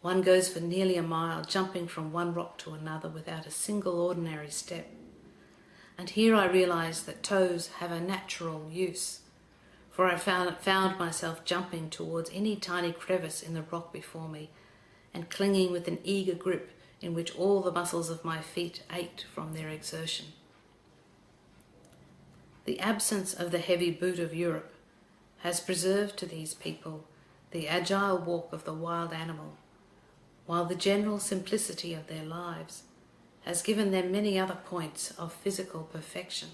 one goes for nearly a mile, jumping from one rock to another without a single ordinary step. And here I realized that toes have a natural use, for I found myself jumping towards any tiny crevice in the rock before me, and clinging with an eager grip in which all the muscles of my feet ached from their exertion. The absence of the heavy boot of Europe has preserved to these people the agile walk of the wild animal, while the general simplicity of their lives has given them many other points of physical perfection.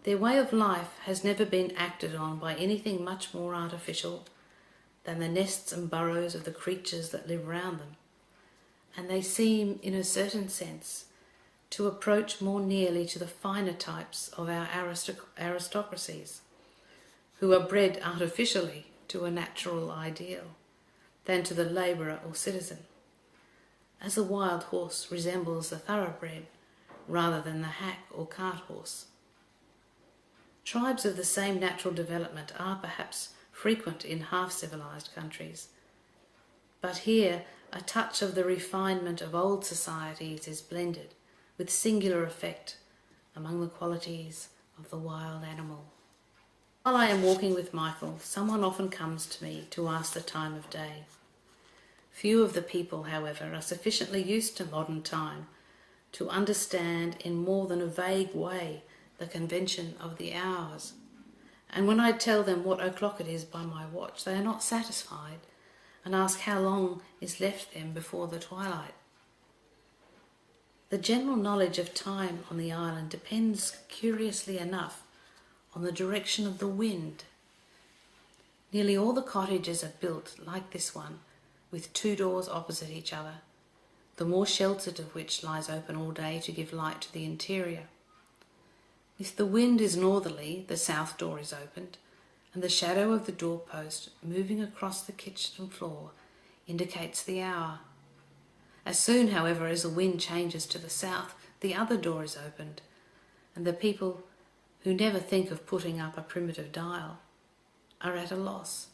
Their way of life has never been acted on by anything much more artificial than the nests and burrows of the creatures that live round them, and they seem, in a certain sense, to approach more nearly to the finer types of our aristocracies, who are bred artificially to a natural ideal, than to the labourer or citizen, as the wild horse resembles the thoroughbred rather than the hack or cart horse. Tribes of the same natural development are perhaps frequent in half-civilized countries, but here a touch of the refinement of old societies is blended with singular effect among the qualities of the wild animal. While I am walking with Michael, someone often comes to me to ask the time of day. Few of the people, however, are sufficiently used to modern time to understand in more than a vague way the convention of the hours, and when I tell them what o'clock it is by my watch, they are not satisfied and ask how long is left them before the twilight. The general knowledge of time on the island depends, curiously enough, on the direction of the wind. Nearly all the cottages are built like this one, with 2 doors opposite each other, the more sheltered of which lies open all day to give light to the interior. If the wind is northerly, the south door is opened, and the shadow of the doorpost moving across the kitchen floor indicates the hour. As soon, however, as the wind changes to the south, the other door is opened, and the people who never think of putting up a primitive dial are at a loss.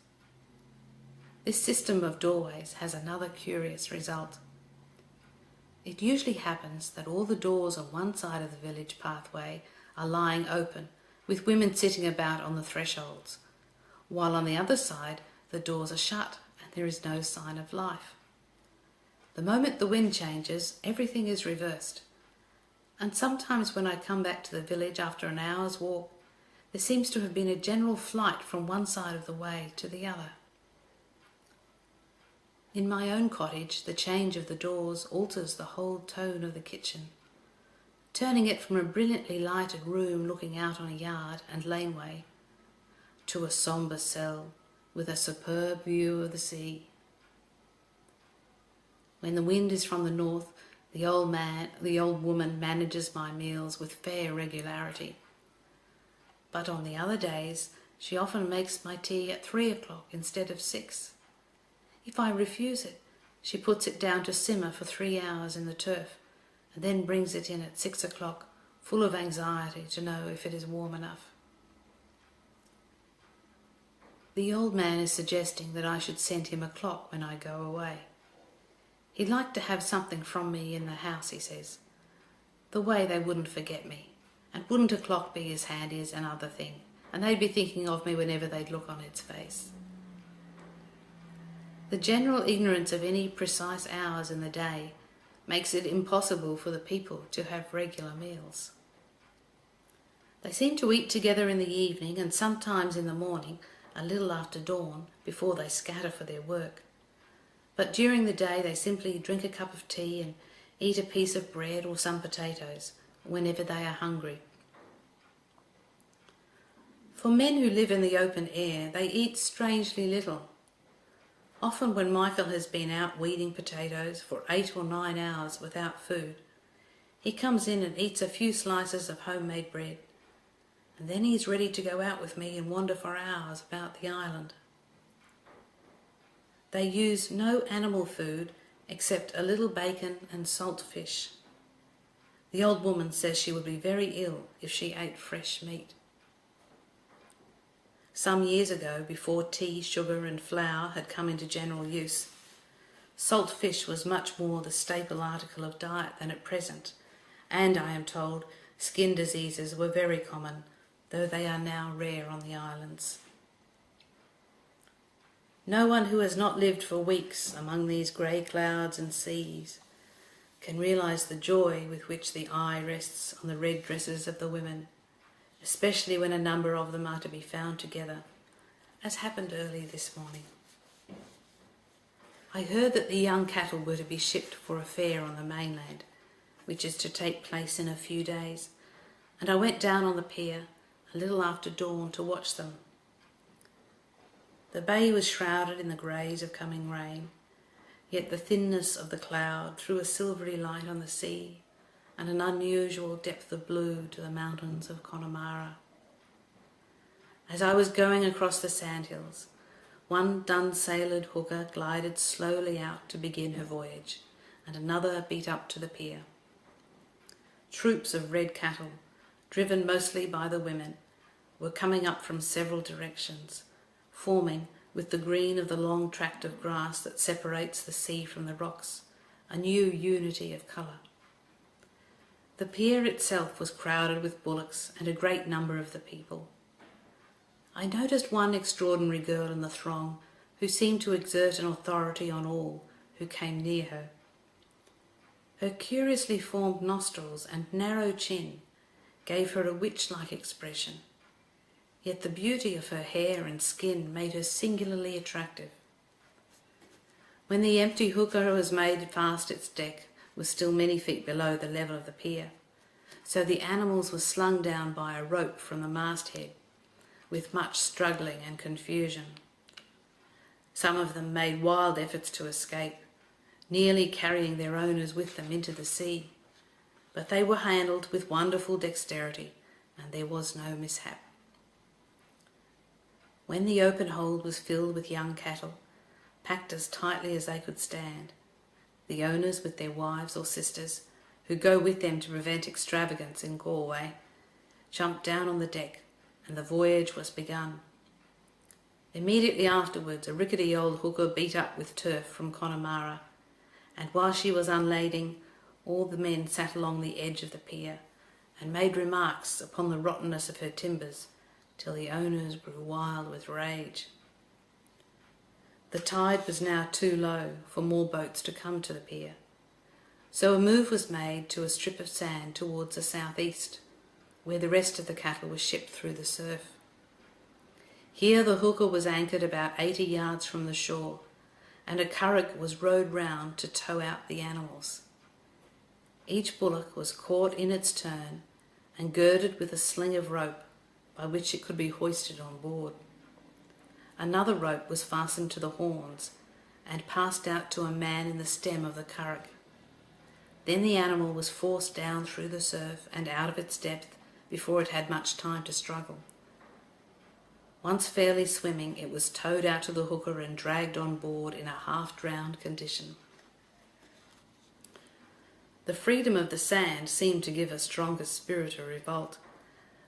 This system of doorways has another curious result. It usually happens that all the doors on one side of the village pathway are lying open, with women sitting about on the thresholds, while on the other side the doors are shut and there is no sign of life. The moment the wind changes, everything is reversed, and sometimes when I come back to the village after an hour's walk, there seems to have been a general flight from one side of the way to the other. In my own cottage, the change of the doors alters the whole tone of the kitchen, turning it from a brilliantly lighted room looking out on a yard and laneway to a sombre cell with a superb view of the sea. When the wind is from the north, the old woman manages my meals with fair regularity. But on the other days, she often makes my tea at 3 o'clock instead of 6. If I refuse it, she puts it down to simmer for 3 hours in the turf, and then brings it in at 6 o'clock, full of anxiety to know if it is warm enough. The old man is suggesting that I should send him a clock when I go away. He'd like to have something from me in the house, he says. The way they wouldn't forget me, and wouldn't a clock be as handy as another thing, and they'd be thinking of me whenever they'd look on its face. The general ignorance of any precise hours in the day makes it impossible for the people to have regular meals. They seem to eat together in the evening and sometimes in the morning, a little after dawn, before they scatter for their work. But during the day they simply drink a cup of tea and eat a piece of bread or some potatoes whenever they are hungry. For men who live in the open air, they eat strangely little. Often when Michael has been out weeding potatoes for 8 or 9 hours without food, he comes in and eats a few slices of homemade bread, and then he's ready to go out with me and wander for hours about the island. They use no animal food except a little bacon and salt fish. The old woman says she would be very ill if she ate fresh meat. Some years ago, before tea, sugar and flour had come into general use, salt fish was much more the staple article of diet than at present, and I am told skin diseases were very common, though they are now rare on the islands. No one who has not lived for weeks among these grey clouds and seas can realise the joy with which the eye rests on the red dresses of the women, especially when a number of them are to be found together, as happened early this morning. I heard that the young cattle were to be shipped for a fair on the mainland, which is to take place in a few days, and I went down on the pier a little after dawn to watch them. The bay was shrouded in the greys of coming rain, yet the thinness of the cloud threw a silvery light on the sea and an unusual depth of blue to the mountains of Connemara. As I was going across the sandhills, one dun-sailored hooker glided slowly out to begin her voyage, and another beat up to the pier. Troops of red cattle, driven mostly by the women, were coming up from several directions, forming, with the green of the long tract of grass that separates the sea from the rocks, a new unity of colour. The pier itself was crowded with bullocks and a great number of the people. I noticed one extraordinary girl in the throng who seemed to exert an authority on all who came near her. Her curiously formed nostrils and narrow chin gave her a witch-like expression, yet the beauty of her hair and skin made her singularly attractive. When the empty hooker was made fast, its deck was still many feet below the level of the pier, so the animals were slung down by a rope from the masthead, with much struggling and confusion. Some of them made wild efforts to escape, nearly carrying their owners with them into the sea, but they were handled with wonderful dexterity, and there was no mishap. When the open hold was filled with young cattle, packed as tightly as they could stand, the owners with their wives or sisters, who go with them to prevent extravagance in Galway, jumped down on the deck, and the voyage was begun. Immediately afterwards, a rickety old hooker beat up with turf from Connemara, and while she was unlading, all the men sat along the edge of the pier and made remarks upon the rottenness of her timbers, till the owners grew wild with rage. The tide was now too low for more boats to come to the pier, so a move was made to a strip of sand towards the southeast, where the rest of the cattle was shipped through the surf. Here the hooker was anchored about 80 yards from the shore, and a curragh was rowed round to tow out the animals. Each bullock was caught in its turn and girded with a sling of rope by which it could be hoisted on board. Another rope was fastened to the horns and passed out to a man in the stem of the curragh. Then the animal was forced down through the surf and out of its depth before it had much time to struggle. Once fairly swimming, it was towed out to the hooker and dragged on board in a half-drowned condition. The freedom of the sand seemed to give a stronger spirit of revolt,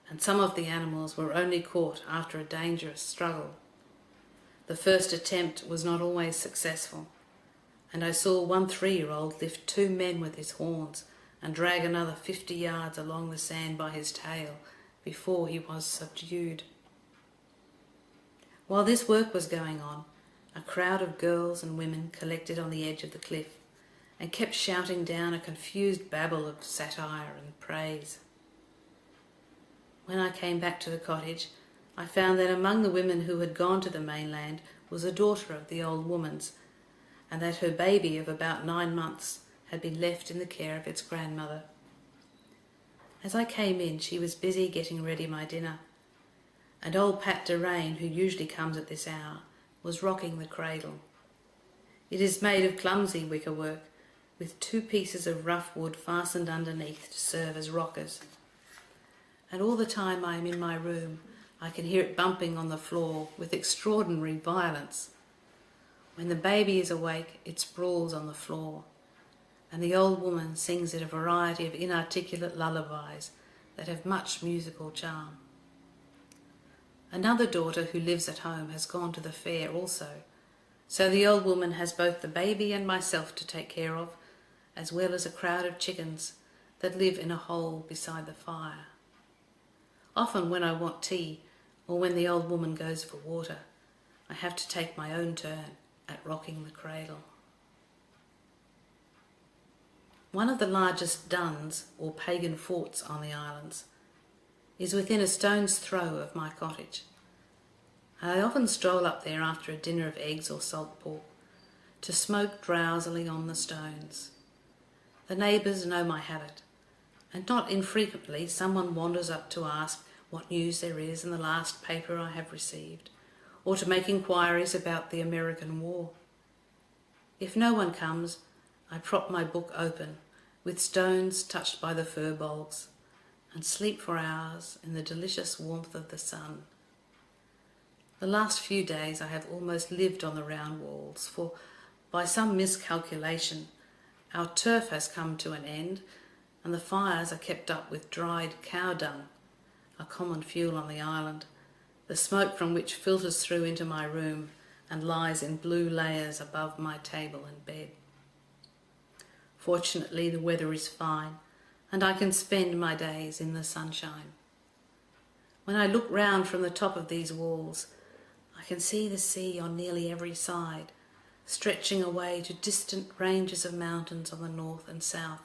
and some of the animals were only caught after a dangerous struggle. The first attempt was not always successful, and I saw one 3-year-old lift 2 men with his horns and drag another 50 yards along the sand by his tail before he was subdued. While this work was going on, a crowd of girls and women collected on the edge of the cliff and kept shouting down a confused babble of satire and praise. When I came back to the cottage, I found that among the women who had gone to the mainland was a daughter of the old woman's, and that her baby of about 9 months had been left in the care of its grandmother. As I came in, she was busy getting ready my dinner, and old Pat Derain, who usually comes at this hour, was rocking the cradle. It is made of clumsy wicker work, with 2 pieces of rough wood fastened underneath to serve as rockers. And all the time I am in my room, I can hear it bumping on the floor with extraordinary violence. When the baby is awake, it sprawls on the floor, and the old woman sings it a variety of inarticulate lullabies that have much musical charm. Another daughter who lives at home has gone to the fair also, so the old woman has both the baby and myself to take care of, as well as a crowd of chickens that live in a hole beside the fire. Often when I want tea, or when the old woman goes for water, I have to take my own turn at rocking the cradle. One of the largest duns, or pagan forts on the islands, is within a stone's throw of my cottage. I often stroll up there after a dinner of eggs or salt pork to smoke drowsily on the stones. The neighbours know my habit, and not infrequently someone wanders up to ask what news there is in the last paper I have received, or to make inquiries about the American War. If no one comes, I prop my book open, with stones touched by the fir bogs, and sleep for hours in the delicious warmth of the sun. The last few days I have almost lived on the round walls, for by some miscalculation our turf has come to an end, and the fires are kept up with dried cow dung, a common fuel on the island, the smoke from which filters through into my room and lies in blue layers above my table and bed. Fortunately, the weather is fine, and I can spend my days in the sunshine. When I look round from the top of these walls, I can see the sea on nearly every side, stretching away to distant ranges of mountains on the north and south.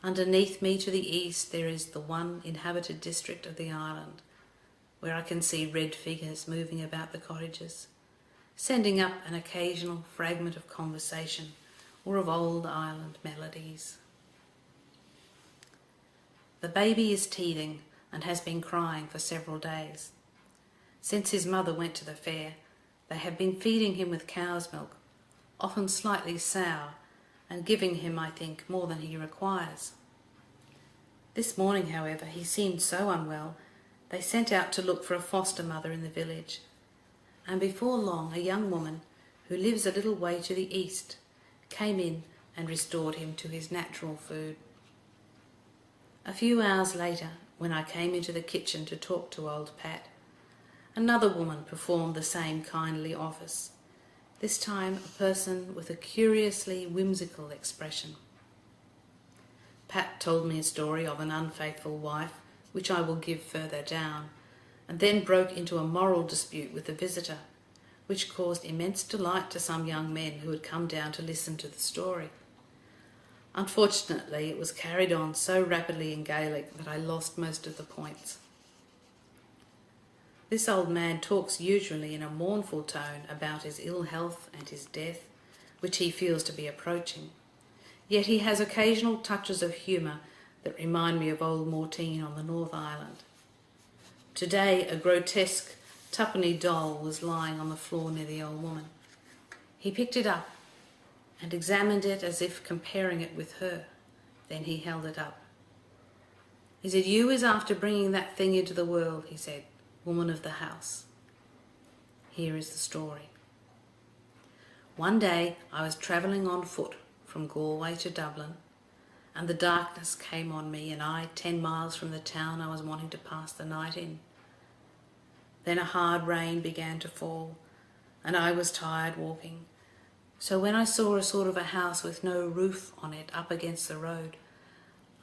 Underneath me to the east there is the one inhabited district of the island, where I can see red figures moving about the cottages, sending up an occasional fragment of conversation or of old island melodies. The baby is teething and has been crying for several days. Since his mother went to the fair, they have been feeding him with cow's milk, often slightly sour, and giving him, I think, more than he requires. This morning, however, he seemed so unwell, they sent out to look for a foster mother in the village, and before long a young woman, who lives a little way to the east, came in and restored him to his natural food. A few hours later, when I came into the kitchen to talk to old Pat, another woman performed the same kindly office, this time a person with a curiously whimsical expression. Pat told me a story of an unfaithful wife, which I will give further down, and then broke into a moral dispute with the visitor, which caused immense delight to some young men who had come down to listen to the story. Unfortunately, it was carried on so rapidly in Gaelic that I lost most of the points. This old man talks usually in a mournful tone about his ill health and his death, which he feels to be approaching. Yet he has occasional touches of humour that remind me of old Mortine on the North Island. Today, a grotesque twopenny doll was lying on the floor near the old woman. He picked it up and examined it as if comparing it with her. Then he held it up. "Is it you is after bringing that thing into the world?" he said. "Woman of the house." Here is the story. One day I was travelling on foot from Galway to Dublin, and the darkness came on me, and I 10 miles from the town I was wanting to pass the night in. Then a hard rain began to fall, and I was tired walking. So when I saw a sort of a house with no roof on it up against the road,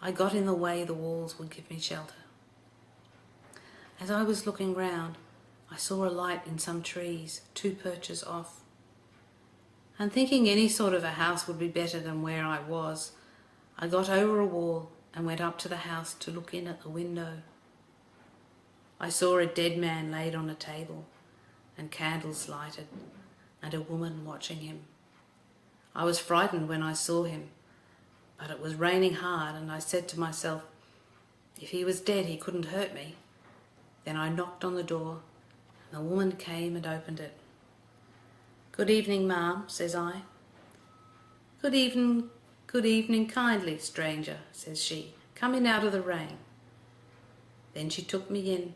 I got in the way the walls would give me shelter. As I was looking round, I saw a light in some trees 2 perches off, and thinking any sort of a house would be better than where I was, I got over a wall and went up to the house to look in at the window. I saw a dead man laid on a table, and candles lighted, and a woman watching him. I was frightened when I saw him, but it was raining hard, and I said to myself, if he was dead he couldn't hurt me. Then I knocked on the door, and the woman came and opened it. "Good evening, ma'am," says I. Good evening kindly, stranger," says she, "come in out of the rain." Then she took me in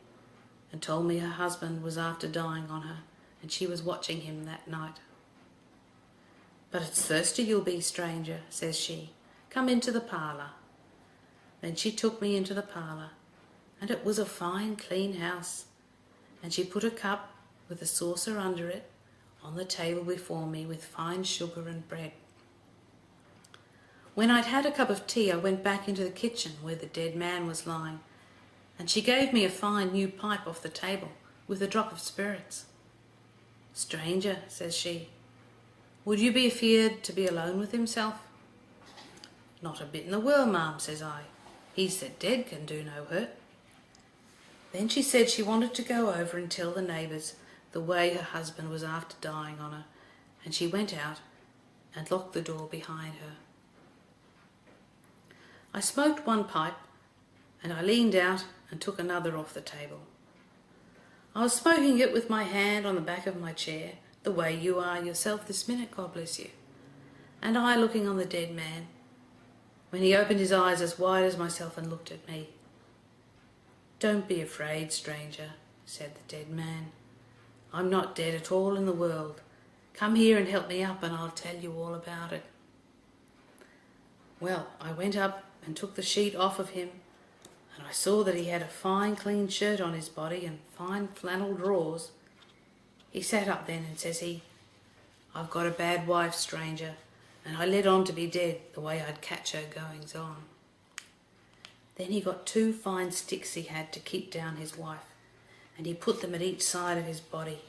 and told me her husband was after dying on her, and she was watching him that night. "But it's thirsty you'll be, stranger," says she. "Come into the parlour." Then she took me into the parlour, and it was a fine clean house, and she put a cup with a saucer under it on the table before me with fine sugar and bread. When I'd had a cup of tea, I went back into the kitchen where the dead man was lying, and she gave me a fine new pipe off the table with a drop of spirits. "Stranger," says she, "would you be afeard to be alone with himself?" "Not a bit in the world, ma'am," says I. "He's that dead can do no hurt." Then she said she wanted to go over and tell the neighbours the way her husband was after dying on her, and she went out and locked the door behind her. I smoked one pipe, and I leaned out and took another off the table. I was smoking it with my hand on the back of my chair, the way you are yourself this minute, God bless you, and I looking on the dead man, when he opened his eyes as wide as myself and looked at me. "Don't be afraid, stranger," said the dead man. "I'm not dead at all in the world. Come here and help me up, and I'll tell you all about it." Well, I went up and took the sheet off of him, and I saw that he had a fine clean shirt on his body and fine flannel drawers. He sat up then and says he, "I've got a bad wife, stranger, and I led on to be dead the way I'd catch her goings on." Then he got 2 fine sticks he had to keep down his wife, and he put them at each side of his body,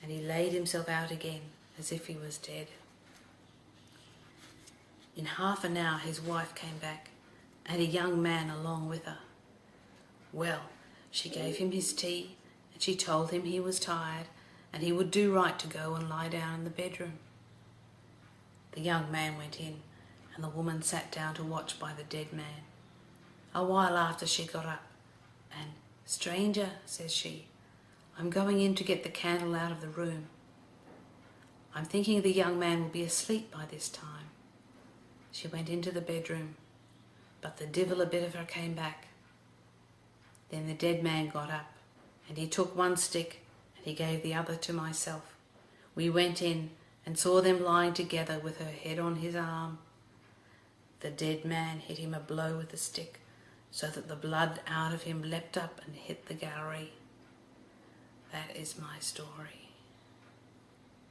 and he laid himself out again as if he was dead. In half an hour his wife came back, and a young man along with her. Well, she gave him his tea, and she told him he was tired and he would do right to go and lie down in the bedroom. The young man went in, and the woman sat down to watch by the dead man. A while after she got up, and, "Stranger," says she, "I'm going in to get the candle out of the room. I'm thinking the young man will be asleep by this time." She went into the bedroom, but the divil a bit of her came back. Then the dead man got up, and he took one stick and he gave the other to myself. We went in and saw them lying together with her head on his arm. The dead man hit him a blow with the stick, so that the blood out of him leapt up and hit the gallery. That is my story.